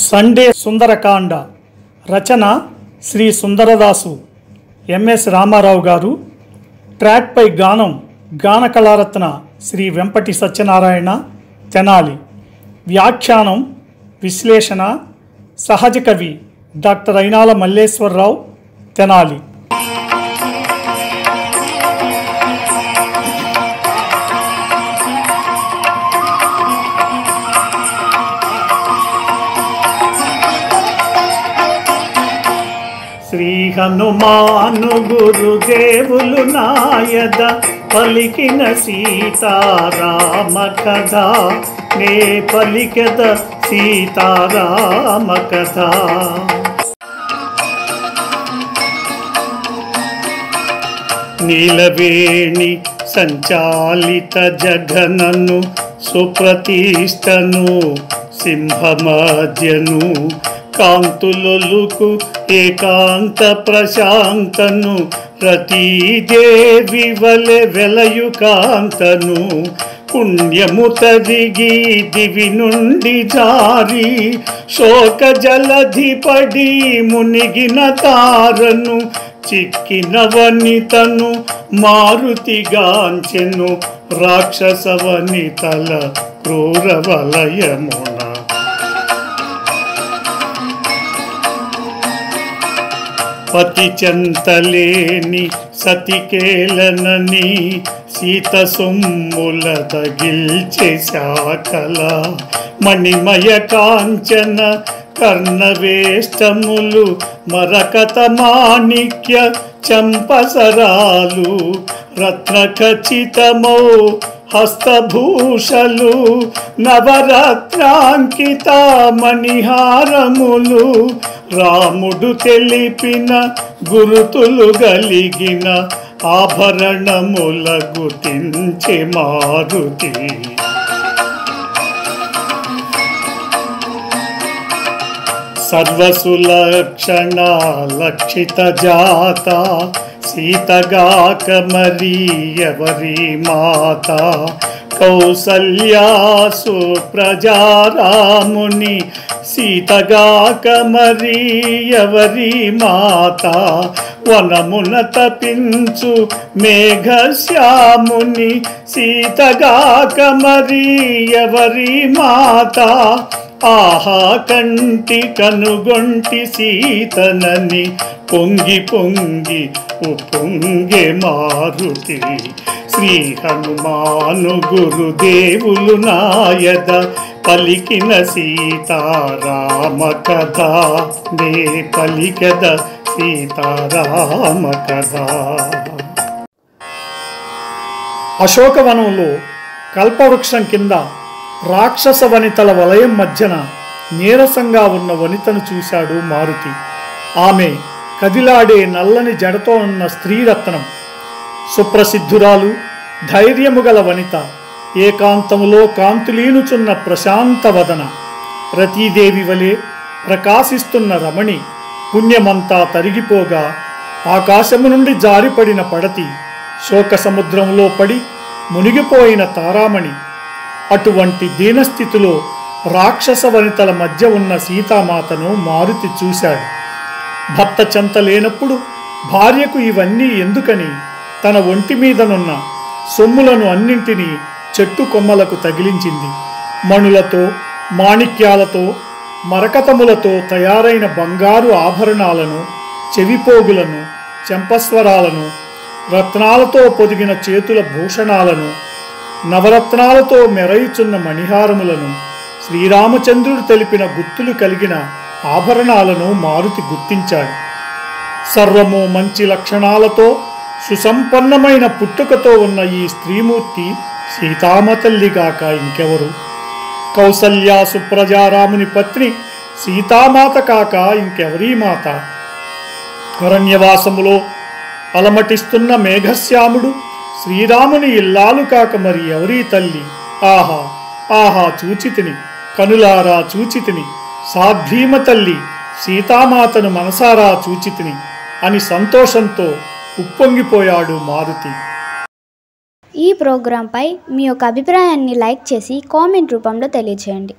Sunday Sundarakanda రచన Shri సుందరదాసు MS Ramarao గారు. ట్రాక్పై గానం గానకళారత్న శ్రీ వెంపటి సత్యనారాయణ తెనాలి. వ్యాఖ్యానం విశ్లేషణ సహజ కవి డాక్టర్ అయినాల మల్లేశ్వరరావు తెనాలి. శ్రీ హనుమాను గురుదేవులు నాయద పలికిన సీతారామ కథ, నే పలికెద సీతారామ కథ. నీలవేణి సంచాలిత జగనను సుప్రతిష్టను సింహమధ్యను కాంతులొలుకు ఏకాంత ప్రశాంతను రతీదేవి వలె వెలయు కాంతను పుణ్యము తరిగి దివి నుండి జారి శోక జలధి పడి మునిగిన తారను చిక్కిన వనితను మారుతిగాంచెను రాక్షస వనితల క్రూర వలయమున. పతి చెంతలేని సతికేలనని సీత సొమ్ముల తగిల్చే శాకల మణిమయ కాంచన కర్ణవేష్టములు మరకత మాణిక్య చంపసరాలు రత్న ఖచ్చితమౌ హస్తభూషలు నవరత్నాంకిత మణిహారములు రాముడు తెలిపిన గురుతులు గలిగిన ఆభరణముల గుర్తించే మారుతి. సర్వసులక్షణ లక్షిత జాత సీతగాక మరి ఎవరి మాత కౌసల్యాసు ప్రజారాముని సీతగాక మరి ఎవరి మాత వనమున తపించు మేఘశ్యాముని సీతగాక మరి ఎవరి మాత ఆహా కంటి కనుగొంటి సీతనని పొంగి పొంగి ఉప్పొంగే మారుతి. శ్రీ హనుమాను గురుదేవులు నాయద పలికిన సీతారామ కథ, నే పలికెద సీతారామ కథ. అశోకవనంలో కల్పవృక్షం కింద రాక్షస వనితల వలయం మధ్యన నీరసంగా ఉన్న వనితను చూశాడు మారుతి. ఆమె కదిలాడే నల్లని జడతో ఉన్న స్త్రీరత్నం, సుప్రసిద్ధురాలు, ధైర్యము గల వనిత, ఏకాంతములో కాంతులీనుచున్న ప్రశాంత వదన, రతీదేవి వలె ప్రకాశిస్తున్న రమణి, పుణ్యమంతా తరిగిపోగా ఆకాశము నుండి జారిపడిన పడతి, శోక సముద్రంలో పడి మునిగిపోయిన తారామణి. అటువంటి దీనస్థితిలో రాక్షస వనితల మధ్య ఉన్న సీతామాతను మారుతి చూశాడు. భర్త చెంత లేనప్పుడు భార్యకు ఇవన్నీ ఎందుకని తన ఒంటి మీదనున్న సొమ్ములను అన్నింటినీ చెట్టు కొమ్మలకు తగిలించింది. మణులతో, మాణిక్యాలతో, మరకతములతో తయారైన బంగారు ఆభరణాలను, చెవిపోగులను, చెంపస్వరాలను, రత్నాలతో పొదిగిన చేతుల భూషణాలను, నవరత్నాలతో మెరయుచున్న మణిహారములను, శ్రీరామచంద్రుడు తెలిపిన గుర్తులు కలిగిన ఆభరణాలను మారుతి గుర్తించాడు. సర్వము మంచి లక్షణాలతో సుసంపన్నమైన పుట్టుకతో ఉన్న ఈ స్త్రీమూర్తి సీతామ తల్లిగాక ఇంకెవరు? కౌసల్య సుప్రజారాముని పత్ని సీతామాత కాక ఇంకెవరీ మాత? అరణ్యవాసములో అలమటిస్తున్న మేఘశ్యాముడు శ్రీరాముని ఇల్లాలు కాక మరి ఎవరీ తల్లి? ఆహా ఆహా చూచితిని, కనులారా చూచితిని, సాధ్వీమ తల్లి సీతామాతను మనసారా చూచితిని అని సంతోషంతో ఉప్పొంగిపోయాడు మారుతి. ఈ ప్రోగ్రాంపై మీ యొక్క అభిప్రాయాన్ని లైక్ చేసి కామెంట్ రూపంలో తెలియజేయండి.